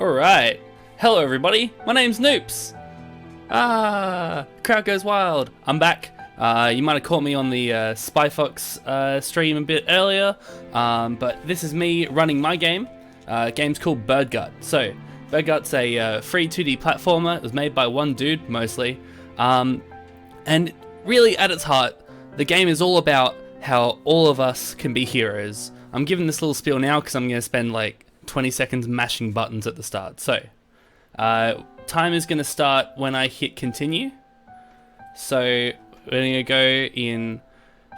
Alright, hello everybody, my name's Noops. Crowd goes wild. I'm back. You might have caught me on the SpyFox stream a bit earlier, but this is me running my game. Game's called Birdgut. So, Birdgut's a free 2D platformer. It was made by one dude, mostly. And really, at its heart, the game is all about how all of us can be heroes. I'm giving this little spiel now because I'm going to spend like 20 seconds mashing buttons at the start. So, time is going to start when I hit continue. So, we're going to go in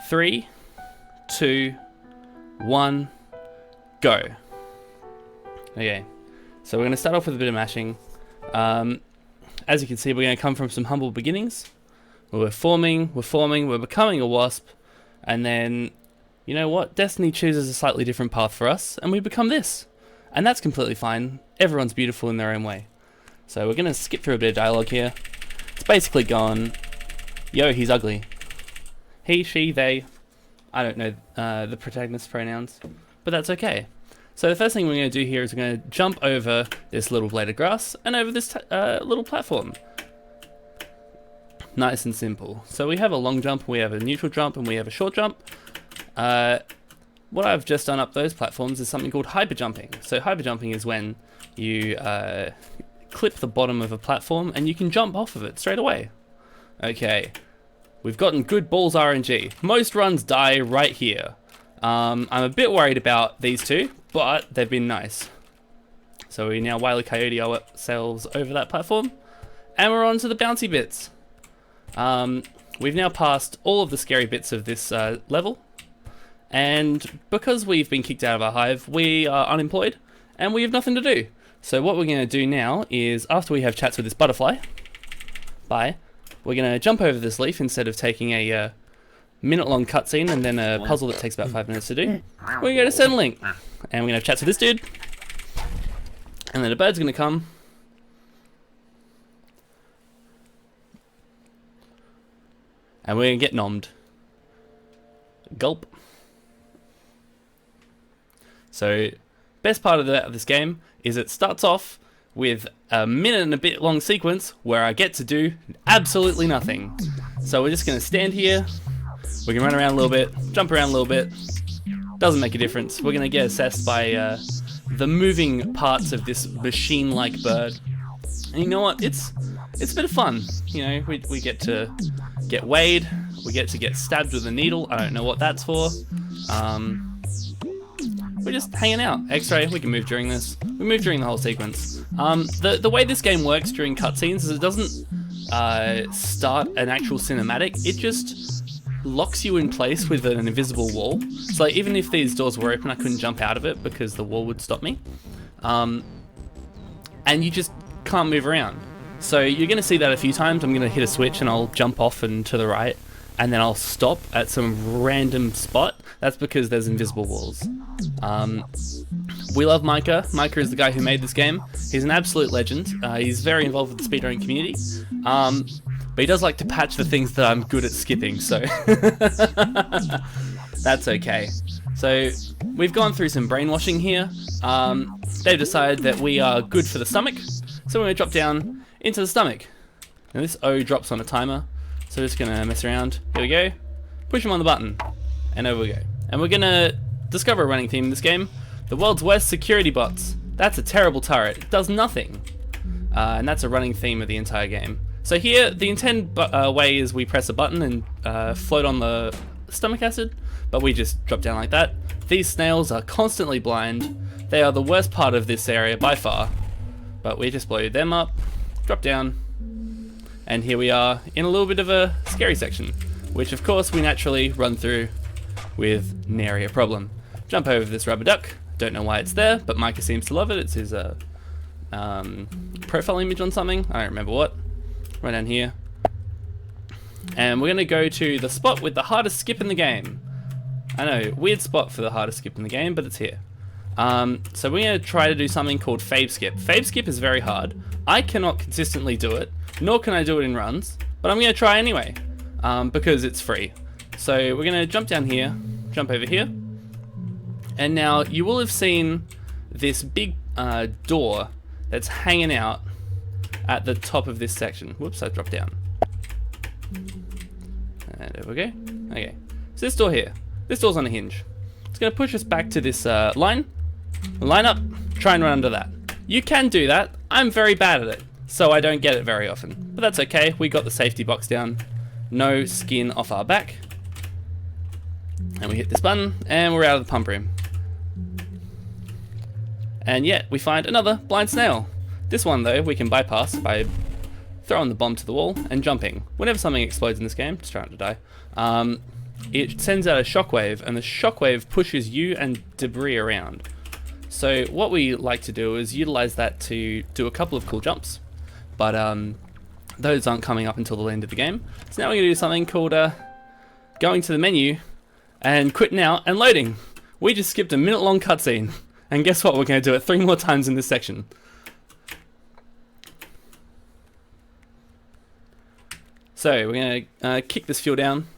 3, 2, 1, go. Okay, so we're going to start off with a bit of mashing. As you can see, we're going to come from some humble beginnings. We're forming, we're becoming a wasp, and then, you know what? Destiny chooses a slightly different path for us, and we become this. And that's completely fine. Everyone's beautiful in their own way. So we're going to skip through a bit of dialogue here. It's basically gone, yo, he's ugly. He, she, they. I don't know the protagonist's pronouns, but that's okay. So the first thing we're going to do here is we're going to jump over this little blade of grass and over this little platform. Nice and simple. So we have a long jump, we have a neutral jump, and we have a short jump. What I've just done up those platforms is something called hyper jumping. So hyper jumping is when you clip the bottom of a platform and you can jump off of it straight away. Okay, we've gotten good balls RNG. Most runs die right here. I'm a bit worried about these two, but they've been nice. So we now Wile E. Coyote ourselves over that platform, and we're on to the bouncy bits. We've now passed all of the scary bits of this level, and because we've been kicked out of our hive, we are unemployed, and we have nothing to do. So what we're going to do now is, after we have chats with this butterfly, we're going to jump over this leaf instead of taking a minute-long cutscene and then a puzzle that takes about 5 minutes to do. We're going to go to Centrelink, and we're going to have chats with this dude, and then a bird's going to come. And we're going to get nommed. Gulp. So, best part of this game is it starts off with a minute and a bit long sequence where I get to do absolutely nothing. So we're just going to stand here, we can run around a little bit, jump around a little bit, doesn't make a difference. We're going to get assessed by the moving parts of this machine-like bird. And you know what, it's a bit of fun. You know, we get to get weighed, we get to get stabbed with a needle, I don't know what that's for. We're just hanging out. X-ray, we can move during this. We move during the whole sequence. The way this game works during cutscenes is it doesn't start an actual cinematic, it just locks you in place with an invisible wall. So like, even if these doors were open, I couldn't jump out of it because the wall would stop me. And you just can't move around. So you're going to see that a few times. I'm going to hit a switch and I'll jump off and to the right, and then I'll stop at some random spot. That's because there's invisible walls. We love Micah. Micah is the guy who made this game. He's an absolute legend. He's very involved with the speedrunning community. But he does like to patch the things that I'm good at skipping, so that's okay. So we've gone through some brainwashing here. They've decided that we are good for the stomach, so we're going to drop down into the stomach. Now this O drops on a timer, so we're just going to mess around. Here we go. Push him on the button, and over we go. And we're going to discover a running theme in this game. The world's worst security bots. That's a terrible turret. It does nothing. And that's a running theme of the entire game. So here, the intended way is we press a button and float on the stomach acid, but we just drop down like that. These snails are constantly blind. They are the worst part of this area by far, but we just blow them up, drop down, and here we are in a little bit of a scary section, which of course we naturally run through with nary a problem. Jump over this rubber duck. Don't know why it's there, but Micah seems to love it. It's his profile image on something. I don't remember what. Right down here. And we're going to go to the spot with the hardest skip in the game. I know, weird spot for the hardest skip in the game, but it's here. So we're going to try to do something called fave skip. Fave skip is very hard. I cannot consistently do it, nor can I do it in runs, but I'm going to try anyway, because it's free. So we're going to jump down here, jump over here, and now you will have seen this big door that's hanging out at the top of this section. Whoops, I dropped down. And there we go. Okay, so this door here, this door's on a hinge. It's going to push us back to this line up, try and run under that. You can do that. I'm very bad at it, so I don't get it very often. But that's okay, we got the safety box down. No skin off our back. And we hit this button, and we're out of the pump room. And yet, we find another blind snail. This one, though, we can bypass by throwing the bomb to the wall and jumping. Whenever something explodes in this game, just trying to die, it sends out a shockwave, and the shockwave pushes you and debris around. So what we like to do is utilize that to do a couple of cool jumps, but those aren't coming up until the end of the game. So now we're going to do something called going to the menu and quitting out and loading. We just skipped a minute-long cutscene, and guess what? We're going to do it 3 more times in this section. So we're going to kick this fuel down.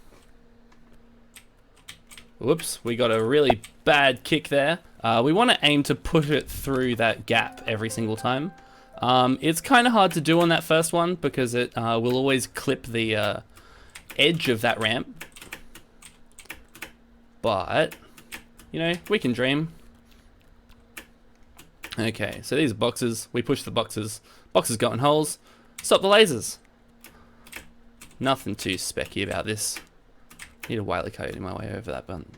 Whoops, we got a really bad kick there. We want to aim to push it through that gap every single time. It's kind of hard to do on that first one because it will always clip the edge of that ramp. But, you know, we can dream. Okay, so these are boxes. We push the boxes. Boxes go in holes. Stop the lasers. Nothing too specky about this. Need a wily coat in my way over that button.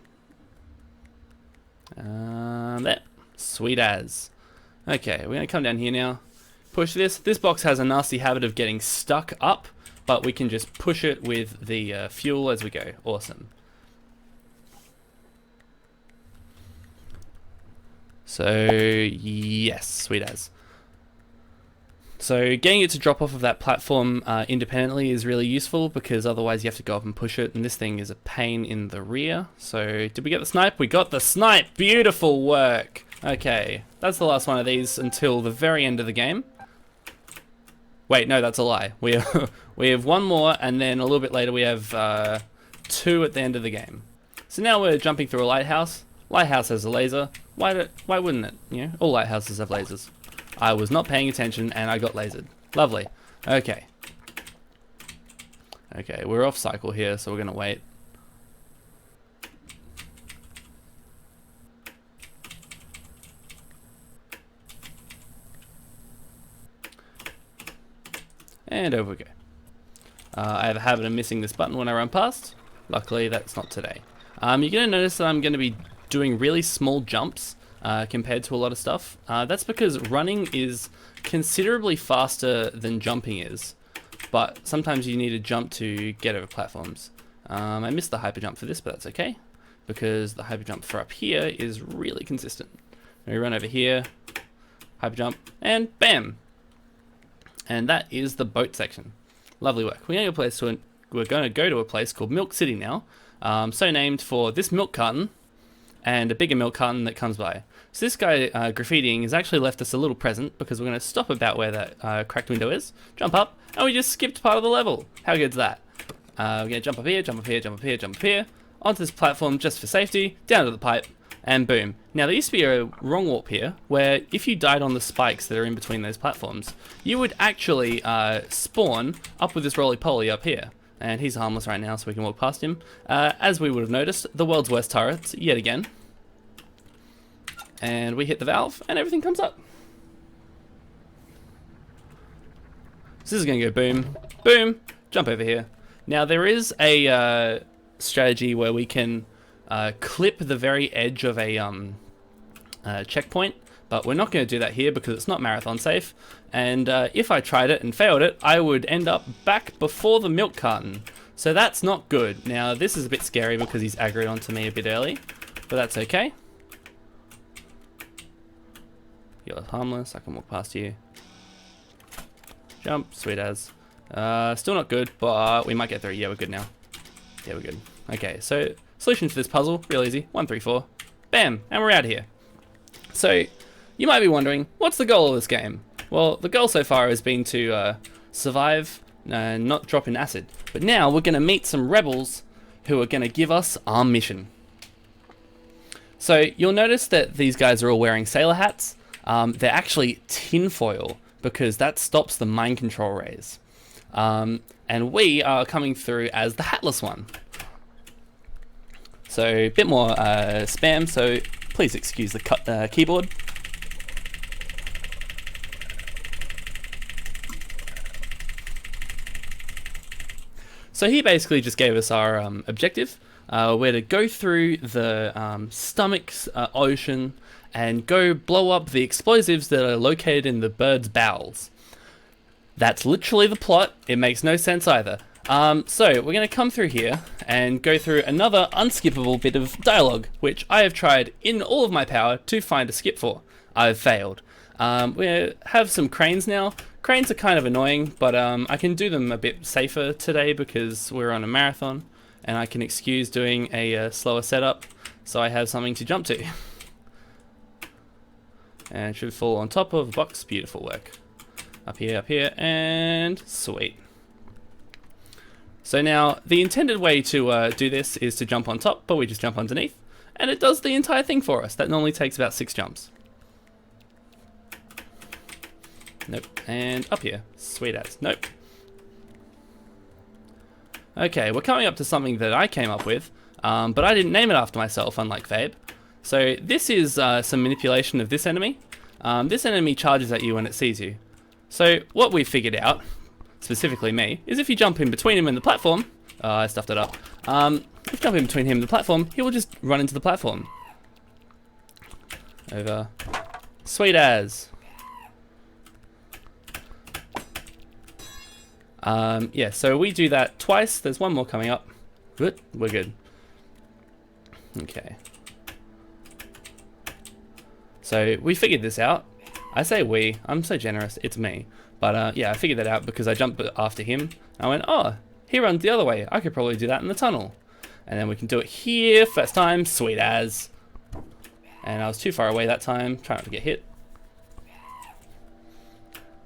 There. Sweet as. Okay, we're going to come down here now. Push this. This box has a nasty habit of getting stuck up, but we can just push it with the fuel as we go. Awesome. So, yes, sweet as. So getting it to drop off of that platform independently is really useful because otherwise you have to go up and push it, and this thing is a pain in the rear. So did we get the snipe? We got the snipe! Beautiful work! Okay, that's the last one of these until the very end of the game. Wait, no, that's a lie. We have one more, and then a little bit later we have 2 at the end of the game. So now we're jumping through a lighthouse. Lighthouse has a laser. Why wouldn't it? You know, all lighthouses have lasers. I was not paying attention and I got lasered. Lovely. Okay. Okay, we're off cycle here, so we're gonna wait. And over we go. I have a habit of missing this button when I run past. Luckily, that's not today. You're gonna notice that I'm gonna be doing really small jumps compared to a lot of stuff. That's because running is considerably faster than jumping is, but sometimes you need to jump to get over platforms. I missed the hyper jump for this, but that's okay, because the hyper jump for up here is really consistent. We run over here, hyper jump, and bam! And that is the boat section. Lovely work. We're going to go to a place called Milk City now, so named for this milk carton and a bigger milk carton that comes by. So this guy graffitiing has actually left us a little present because we're going to stop about where that cracked window is, jump up, and we just skipped part of the level. How good's that? We're going to jump up here, jump up here, jump up here, jump up here, onto this platform just for safety, down to the pipe, and boom. Now there used to be a wrong warp here where if you died on the spikes that are in between those platforms, you would actually spawn up with this roly-poly up here. And he's harmless right now, so we can walk past him. As we would have noticed, the world's worst turrets, yet again. And we hit the valve, and everything comes up. So this is going to go boom, boom, jump over here. Now there is a strategy where we can clip the very edge of a checkpoint, but we're not going to do that here because it's not marathon safe. And if I tried it and failed it, I would end up back before the milk carton. So that's not good. Now this is a bit scary because he's aggroed onto me a bit early, but that's okay. You're harmless, I can walk past you. Jump, sweet as. Still not good, but we might get through. Yeah, we're good now. Yeah, we're good. Okay, so solution to this puzzle, real easy. 1, 3, 4. Bam, and we're out of here. So, you might be wondering, what's the goal of this game? Well, the goal so far has been to survive and not drop in acid. But now we're going to meet some rebels who are going to give us our mission. So, you'll notice that these guys are all wearing sailor hats. they're actually tinfoil because that stops the mind control rays. And we are coming through as the hatless one. So a bit more spam, so please excuse the keyboard. So he basically just gave us our objective. We're to go through the stomach's ocean and go blow up the explosives that are located in the bird's bowels. That's literally the plot. It makes no sense either. So we're going to come through here and go through another unskippable bit of dialogue, which I have tried in all of my power to find a skip for. I've failed. We have some cranes now. Cranes are kind of annoying, but I can do them a bit safer today because we're on a marathon and I can excuse doing a slower setup, so I have something to jump to. And it should fall on top of a box. Beautiful work. Up here, and sweet. So now, the intended way to do this is to jump on top, but we just jump underneath, and it does the entire thing for us. That normally takes about 6 jumps. Nope. And up here. Sweet as. Nope. Okay, we're coming up to something that I came up with, but I didn't name it after myself, unlike Fabe. So this is some manipulation of this enemy. This enemy charges at you when it sees you. So what we figured out, specifically me, is if you jump in between him and the platform, I stuffed it up. If you jump in between him and the platform, he will just run into the platform. Over. Sweet as. Yeah, so we do that twice. There's one more coming up. Good, we're good. Okay. So we figured this out. I say we, I'm so generous, it's me. But yeah, I figured that out because I jumped after him. I went, oh, he runs the other way. I could probably do that in the tunnel. And then we can do it here, first time, sweet as. And I was too far away that time, trying not to get hit.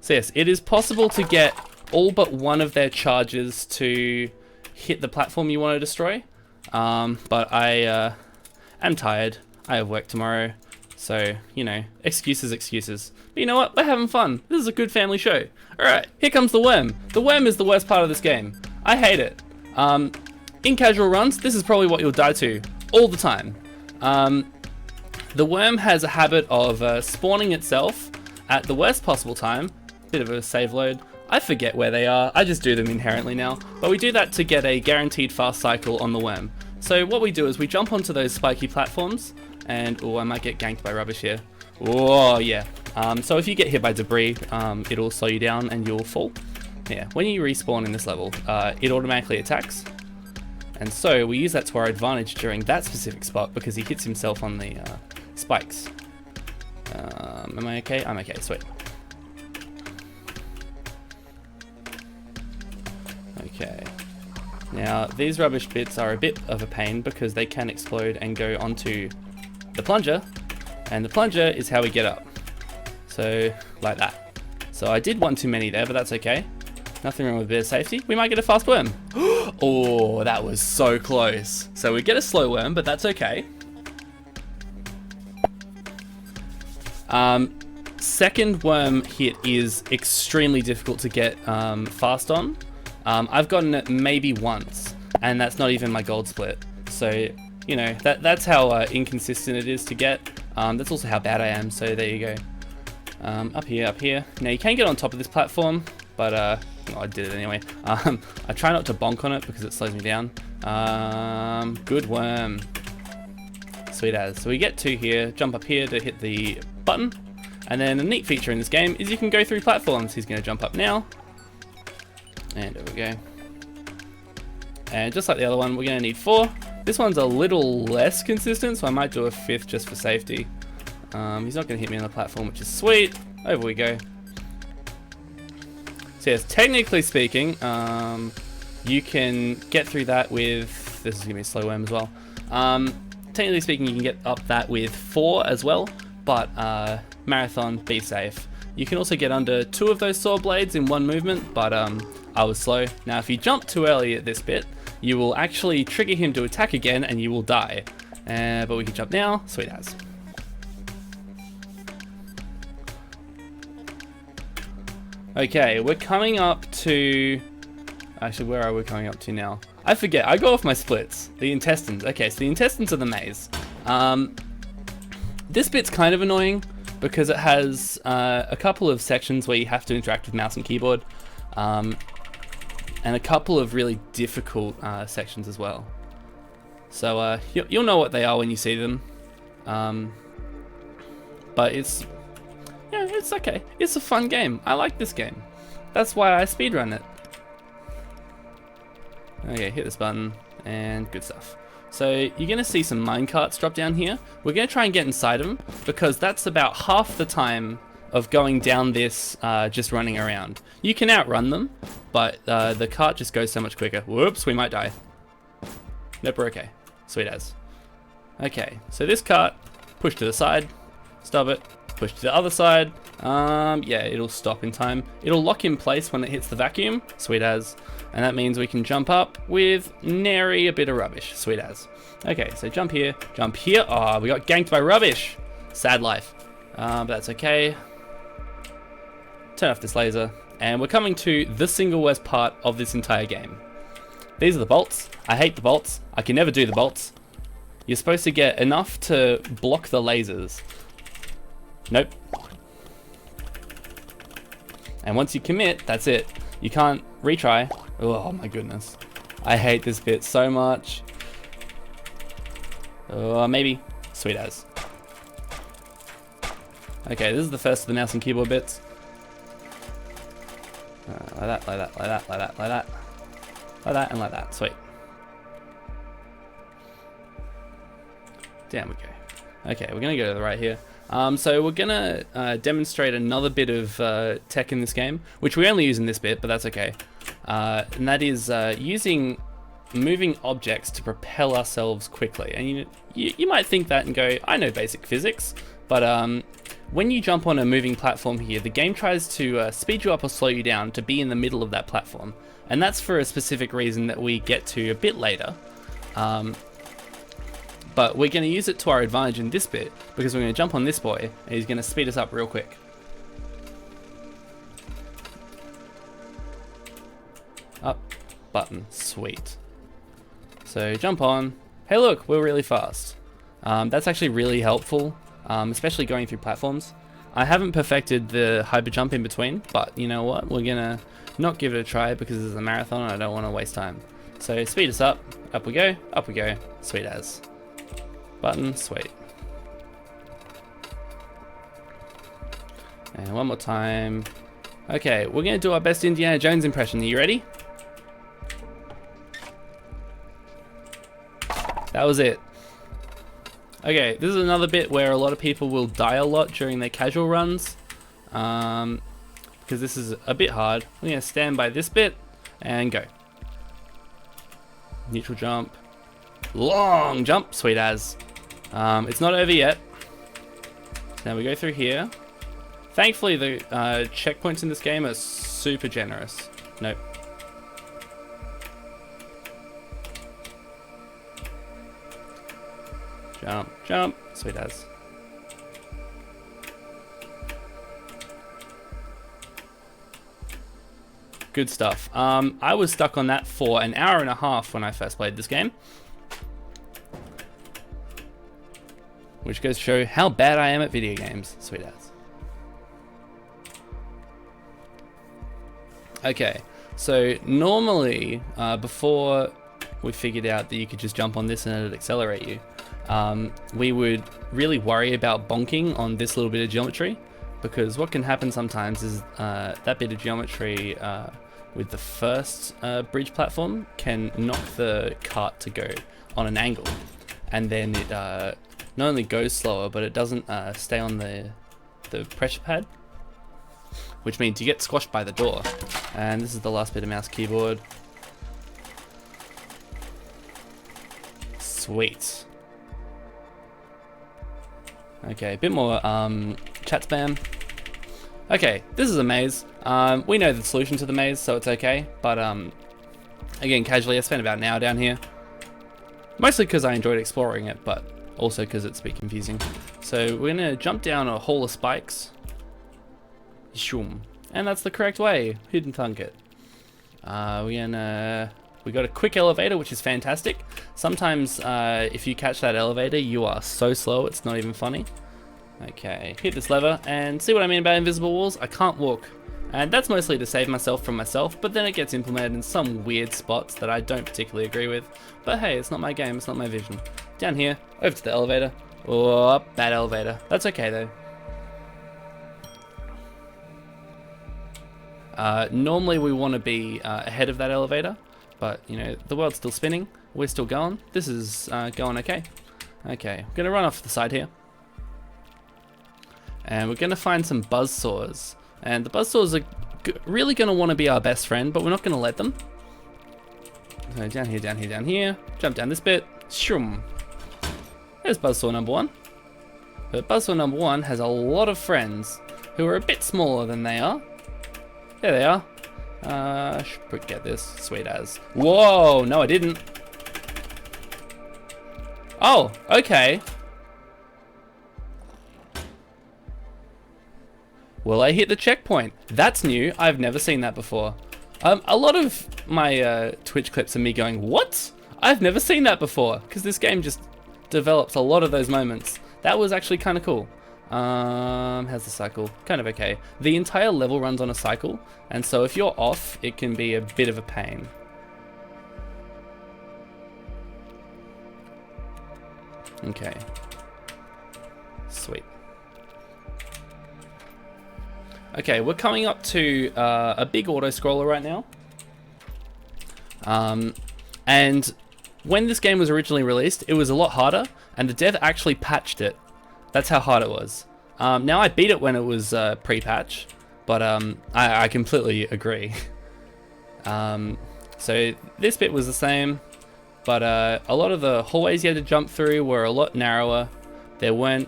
So yes, it is possible to get all but one of their charges to hit the platform you want to destroy. But I am tired. I have work tomorrow. So, you know, excuses. But you know what? We're having fun. This is a good family show. Alright, here comes the worm. The worm is the worst part of this game. I hate it. In casual runs, this is probably what you'll die to all the time. The worm has a habit of spawning itself at the worst possible time. Bit of a save load. I forget where they are. I just do them inherently now. But we do that to get a guaranteed fast cycle on the worm. So what we do is we jump onto those spiky platforms. And, oh, I might get ganked by rubbish here. Oh, yeah. So if you get hit by debris, it'll slow you down and you'll fall. Yeah, when you respawn in this level, it automatically attacks. And so we use that to our advantage during that specific spot because he hits himself on the spikes. Am I okay? I'm okay, sweet. Okay. Now, these rubbish bits are a bit of a pain because they can explode and go onto the plunger, and the plunger is how we get up. So, like that. So I did one too many there, but that's okay. Nothing wrong with a bit of safety. We might get a fast worm. Oh, that was so close. So we get a slow worm, but that's okay. Second worm hit is extremely difficult to get fast on. I've gotten it maybe once, and that's not even my gold split. So, you know, that's how inconsistent it is to get. That's also how bad I am, so there you go. Up here. Now, you can get on top of this platform, but I did it anyway. I try not to bonk on it because it slows me down. Good worm. Sweet as. So we get 2 here, jump up here to hit the button. And then a neat feature in this game is you can go through platforms. He's going to jump up now. And there we go. And just like the other one, we're going to need 4. This one's a little less consistent, so I might do a 5th just for safety. He's not going to hit me on the platform, which is sweet. Over we go. So yes, technically speaking, you can get through that with... This is going to be a slow worm as well. Technically speaking, you can get up that with 4 as well, but marathon, be safe. You can also get under 2 of those saw blades in one movement, but I was slow. Now, if you jump too early at this bit, you will actually trigger him to attack again and you will die. But we can jump now. Sweet as. Okay, we're coming up to... Actually, where are we coming up to now? I forget. I go off my splits. The intestines. Okay, so the intestines are the maze. This bit's kind of annoying because it has a couple of sections where you have to interact with mouse and keyboard, and a couple of really difficult sections as well. So you'll know what they are when you see them. But it's okay. It's a fun game. I like this game. That's why I speedrun it. Okay, hit this button and good stuff. So you're going to see some minecarts drop down here. We're going to try and get inside them because that's about half the time of going down this just running around. You can outrun them, but the cart just goes so much quicker. Whoops, we might die. Nope, we're okay. Sweet as. Okay, so this cart, push to the side, stop it, push to the other side. Yeah, it'll stop in time. It'll lock in place when it hits the vacuum. Sweet as. And that means we can jump up with nary a bit of rubbish. Sweet as. Okay, so jump here, jump here. Oh, we got ganked by rubbish. Sad life. But that's okay. Turn off this laser. And we're coming to the single worst part of this entire game. These are the bolts. I hate the bolts. I can never do the bolts. You're supposed to get enough to block the lasers. Nope. And once you commit, that's it. You can't retry. Oh my goodness. I hate this bit so much. Oh, maybe. Sweet as. Okay, this is the first of the mouse and keyboard bits. Like that, like that, like that, like that, like that. Like that and like that. Sweet. Down we go. Okay, we're gonna go to the right here. So we're gonna demonstrate another bit of tech in this game, which we only use in this bit, but that's okay. And that is using moving objects to propel ourselves quickly. And you might think that and go, I know basic physics, but when you jump on a moving platform here, the game tries to speed you up or slow you down to be in the middle of that platform. And that's for a specific reason that we get to a bit later. But we're going to use it to our advantage in this bit, because we're going to jump on this boy, and he's going to speed us up real quick. Up, button, sweet. So jump on. Hey look, we're really fast. That's actually really helpful, especially going through platforms. I haven't perfected the hyper jump in between, but you know what? We're going to not give it a try because it's a marathon and I don't want to waste time. So speed us up we go, sweet as. Button, sweet. And one more time. Okay, we're gonna do our best Indiana Jones impression. Are you ready? That was it. Okay, this is another bit where a lot of people will die a lot during their casual runs. Because this is a bit hard. We're gonna stand by this bit and go. Neutral jump. Long jump, sweet as. It's not over yet. Now we go through here. Thankfully, the checkpoints in this game are super generous. Nope. Jump, jump, sweet as. Good stuff. I was stuck on that for an hour and a half when I first played this game. Which goes to show how bad I am at video games. Sweet as. Okay, so normally, before we figured out that you could just jump on this and it'd accelerate you, we would really worry about bonking on this little bit of geometry, because what can happen sometimes is that bit of geometry with the first bridge platform can knock the cart to go on an angle, and then it not only goes slower, but it doesn't stay on the pressure pad, which means you get squashed by the door. And this is the last bit of mouse keyboard. Sweet. Okay, a bit more chat spam. Okay, this is a maze. We know the solution to the maze, so it's okay. But again, casually, I spent about an hour down here. Mostly because I enjoyed exploring it, but also because it's a bit confusing. So we're gonna jump down a hole of spikes. Shoom. And that's the correct way. Who didn't thunk it? We got a quick elevator, which is fantastic. Sometimes if you catch that elevator, you are so slow, it's not even funny. Okay, hit this lever, and see what I mean about invisible walls? I can't walk. And that's mostly to save myself from myself, but then it gets implemented in some weird spots that I don't particularly agree with. But hey, it's not my game, it's not my vision. Down here, over to the elevator. Oh, bad elevator. That's okay though. Normally we want to be ahead of that elevator, but you know, the world's still spinning, we're still going. This is going okay. Okay, we're gonna run off the side here. And we're gonna find some buzzsaws. And the buzzsaws are really gonna want to be our best friend, but we're not gonna let them. So down here, down here, down here. Jump down this bit. Shroom. There's buzzsaw number 1. But buzzsaw number 1 has a lot of friends who are a bit smaller than they are. There they are. Should get this. Sweet as. Whoa, no I didn't. Oh, okay. Well, I hit the checkpoint. That's new. I've never seen that before. A lot of my Twitch clips are me going, what? I've never seen that before. Because this game just develops a lot of those moments. That was actually kind of cool. How's the cycle? Kind of okay. The entire level runs on a cycle. And so if you're off, it can be a bit of a pain. Okay. Sweet. Okay, we're coming up to a big auto-scroller right now. And when this game was originally released, it was a lot harder, and the dev actually patched it. That's how hard it was. Now I beat it when it was pre-patch, but I completely agree. So this bit was the same, but a lot of the hallways you had to jump through were a lot narrower. There weren't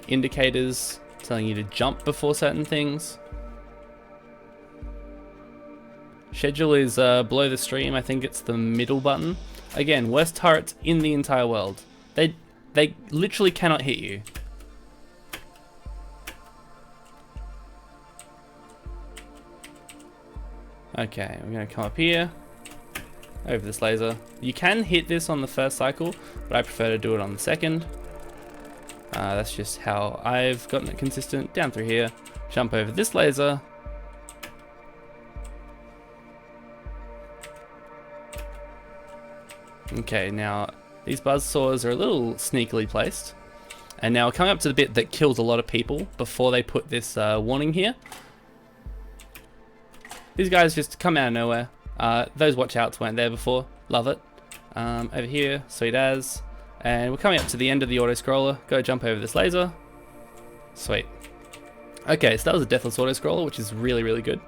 indicators telling you to jump before certain things. Schedule is below the stream. I think it's the middle button. Again, worst turrets in the entire world. They literally cannot hit you. Okay, we're gonna come up here over this laser. You can hit this on the first cycle, but I prefer to do it on the second. That's just how I've gotten it consistent. Down through here, jump over this laser. Okay, now these buzzsaws are a little sneakily placed. And now we're coming up to the bit that kills a lot of people before they put this warning here. These guys just come out of nowhere. Those watch outs weren't there before. Love it. Over here, sweet as. And we're coming up to the end of the auto-scroller. Go jump over this laser. Sweet. Okay, so that was a deathless auto-scroller, which is really, really good.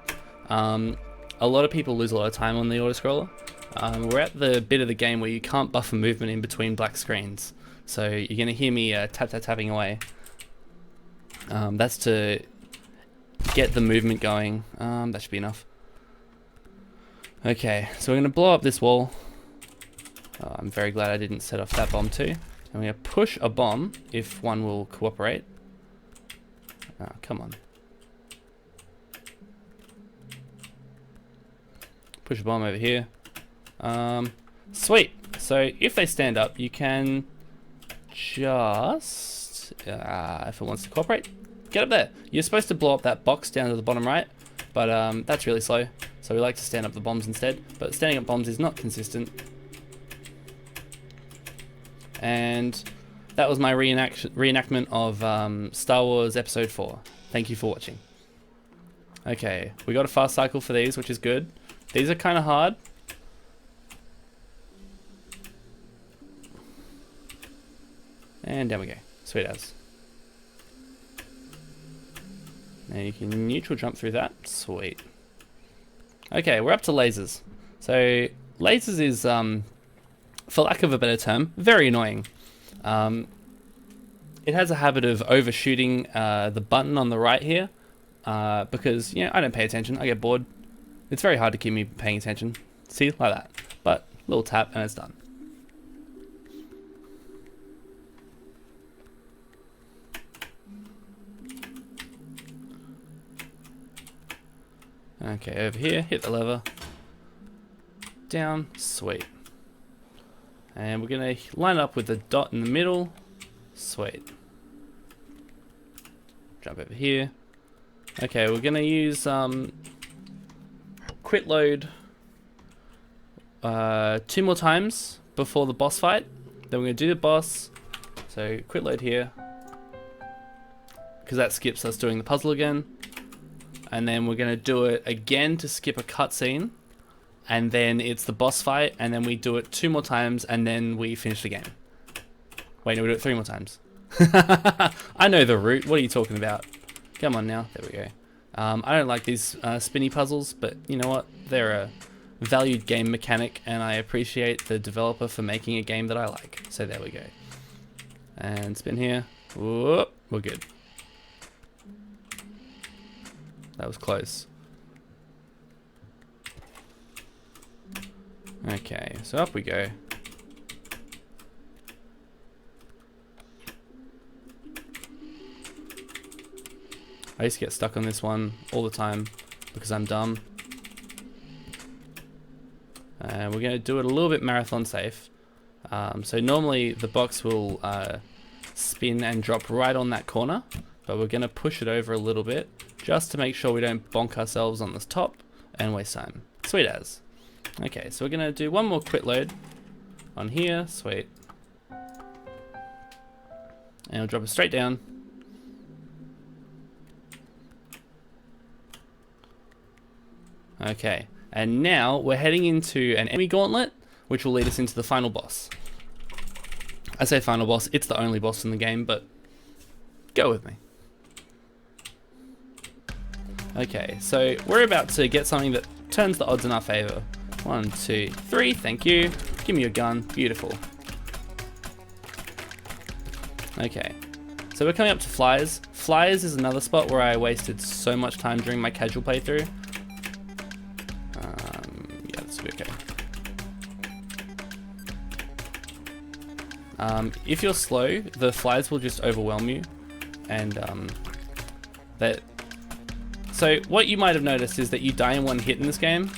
A lot of people lose a lot of time on the auto-scroller. We're at the bit of the game where you can't buffer movement in between black screens. So you're going to hear me tapping away. That's to get the movement going. That should be enough. Okay, so we're going to blow up this wall. I'm very glad I didn't set off that bomb too. And we're going to push a bomb if one will cooperate. Oh, come on. Push a bomb over here. Sweet. So if they stand up, you can just, if it wants to cooperate, get up there. You're supposed to blow up that box down to the bottom right, but that's really slow. So we like to stand up the bombs instead. But standing up bombs is not consistent. And that was my reenactment of Star Wars Episode 4. Thank you for watching. Okay, we got a fast cycle for these, which is good. These are kind of hard. And down we go. Sweet as. Now you can neutral jump through that. Sweet. Okay, we're up to lasers. So lasers is, for lack of a better term, very annoying. It has a habit of overshooting the button on the right here because, you know, I don't pay attention. I get bored. It's very hard to keep me paying attention. See, like that. But little tap and it's done. Okay, over here, hit the lever. Down, sweet. And we're gonna line up with the dot in the middle. Sweet. Jump over here. Okay, we're gonna use quit load 2 more times before the boss fight. Then we're gonna do the boss. So quit load here, because that skips us doing the puzzle again. And then we're gonna do it again to skip a cutscene. And then it's the boss fight, and then we do it 2 more times, and then we finish the game. Wait, no, we do it 3 more times. I know the route. What are you talking about? Come on now. There we go. I don't like these spinny puzzles, but you know what? They're a valued game mechanic, and I appreciate the developer for making a game that I like. So there we go. And spin here. Whoop, we're good. That was close. Okay, so up we go. I used to get stuck on this one all the time because I'm dumb. And we're going to do it a little bit marathon safe. So normally the box will spin and drop right on that corner, but we're going to push it over a little bit just to make sure we don't bonk ourselves on the top and waste time. Sweet as. Okay, so we're going to do one more quit load on here. Sweet. And we'll drop it straight down. Okay, and now we're heading into an enemy gauntlet, which will lead us into the final boss. I say final boss, it's the only boss in the game, but go with me. Okay, so we're about to get something that turns the odds in our favor. 1, 2, 3, thank you. Give me your gun, beautiful. Okay, so we're coming up to flies. Flies is another spot where I wasted so much time during my casual playthrough. Yeah, this will be okay. If you're slow, the flies will just overwhelm you, and so what you might have noticed is that you die in one hit in this game.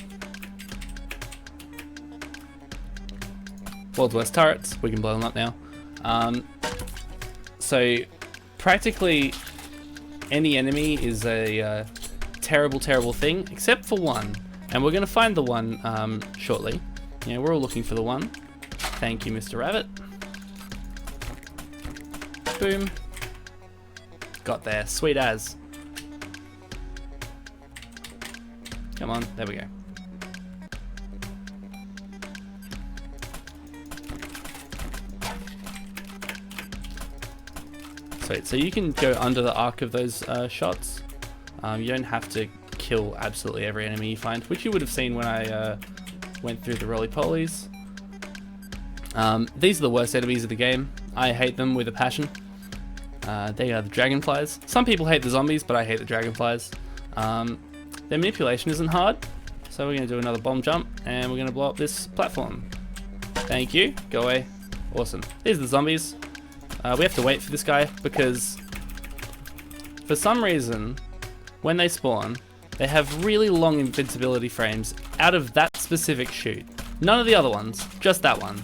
World's worst turrets, we can blow them up now. So practically any enemy is a terrible, terrible thing, except for one. And we're going to find the one shortly. Yeah, we're all looking for the one. Thank you, Mr. Rabbit. Boom. Got there. Sweet as. Come on. There we go. Sweet. So you can go under the arc of those shots. You don't have to kill absolutely every enemy you find, which you would have seen when I went through the roly-polies. These are the worst enemies of the game. I hate them with a passion. They are the dragonflies. Some people hate the zombies, but I hate the dragonflies. Their manipulation isn't hard, so we're going to do another bomb jump, and we're going to blow up this platform. Thank you. Go away. Awesome. These are the zombies. We have to wait for this guy, because for some reason, when they spawn, they have really long invincibility frames out of that specific chute. None of the other ones, just that one.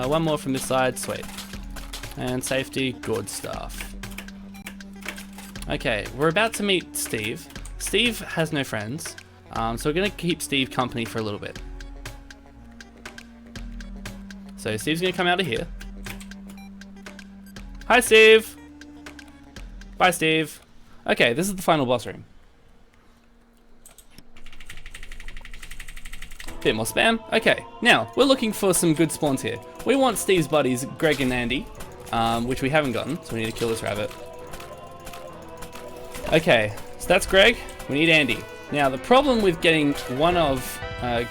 One more from this side, sweet. And safety, good stuff. Okay, we're about to meet Steve. Steve has no friends, so we're going to keep Steve company for a little bit. So Steve's going to come out of here. Hi, Steve! Bye, Steve. Okay, this is the final boss room. Bit more spam. Okay, now, we're looking for some good spawns here. We want Steve's buddies, Greg and Andy, which we haven't gotten, so we need to kill this rabbit. Okay, so that's Greg. We need Andy. Now, the problem with getting one of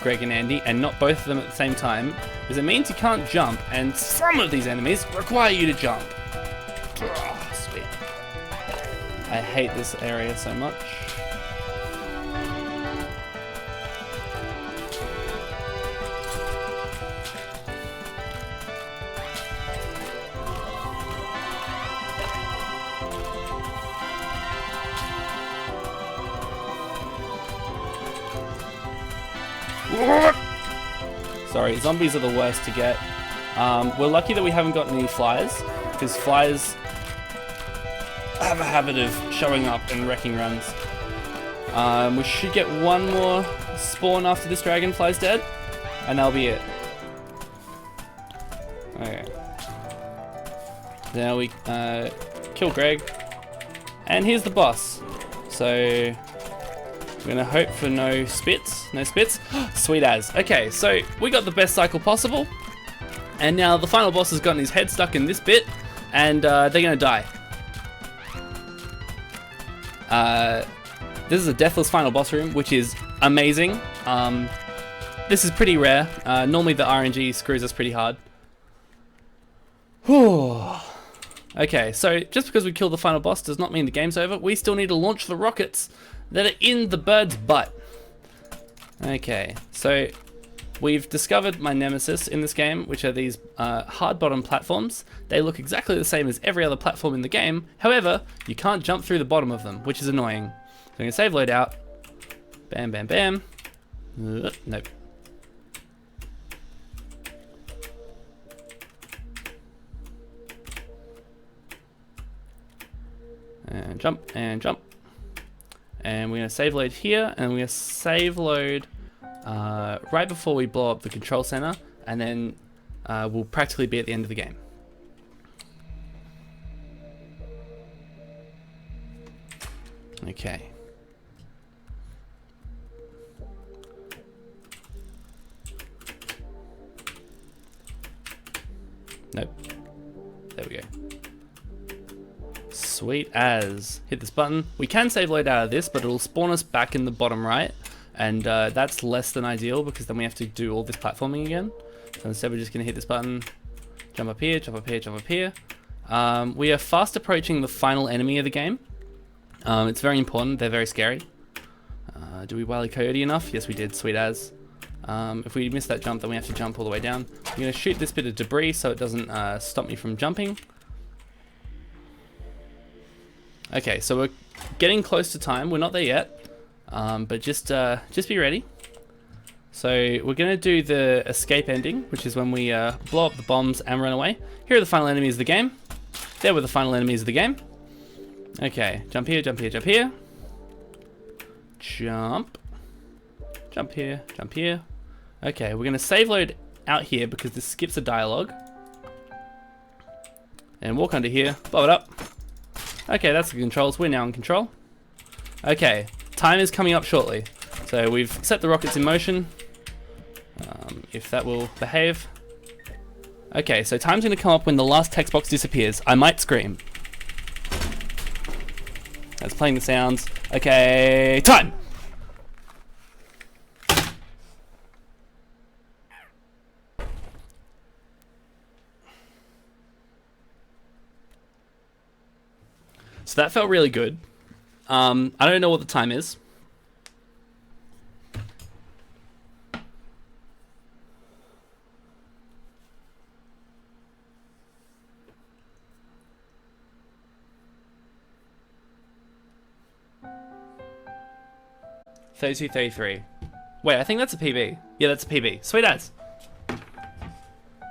Greg and Andy, and not both of them at the same time, is it means you can't jump, and some of these enemies require you to jump. Oh, sweet. I hate this area so much. Sorry, zombies are the worst to get. We're lucky that we haven't got any flies, because flies have a habit of showing up and wrecking runs. We should get one more spawn after this dragonfly's dead, and that'll be it. Okay. Now we kill Greg, and here's the boss. So we're gonna hope for no spits. No spits. Sweet as. Okay, so we got the best cycle possible, and now the final boss has gotten his head stuck in this bit, and they're gonna die. This is a deathless final boss room, which is amazing. This is pretty rare. Normally the RNG screws us pretty hard. Whew. Okay, so just because we killed the final boss does not mean the game's over. We still need to launch the rockets that are in the bird's butt. Okay, so we've discovered my nemesis in this game, which are these hard bottom platforms. They look exactly the same as every other platform in the game. However, you can't jump through the bottom of them, which is annoying. So I'm gonna save load out. Bam, bam, bam. Nope. And jump, and jump. And we're gonna save load here, and we're gonna save load right before we blow up the control center, and then we'll practically be at the end of the game. Okay. Nope. There we go. Sweet as. Hit this button. We can save load out of this, but it'll spawn us back in the bottom right, and that's less than ideal because then we have to do all this platforming again. So instead we're just going to hit this button, jump up here, jump up here, jump up here. We are fast approaching the final enemy of the game. It's very important. They're very scary. Do we Wile E. Coyote enough? Yes, we did. Sweet as. If we miss that jump, then we have to jump all the way down. I'm going to shoot this bit of debris so it doesn't stop me from jumping. Okay, so we're getting close to time. We're not there yet, but just be ready. So we're going to do the escape ending, which is when we blow up the bombs and run away. Here are the final enemies of the game. There were the final enemies of the game. Okay, jump here, jump here, jump here. Jump. Jump here, jump here. Okay, we're going to save load out here because this skips a dialogue. And walk under here, blow it up. Okay, that's the controls. We're now in control. Okay, time is coming up shortly. So we've set the rockets in motion. If that will behave. Okay, so time's going to come up when the last text box disappears. I might scream. That's playing the sounds. Okay, time! So that felt really good. I don't know what the time is. $32, $33. Wait, I think that's a PB. Yeah, that's a PB. Sweet as.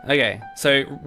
Okay, so what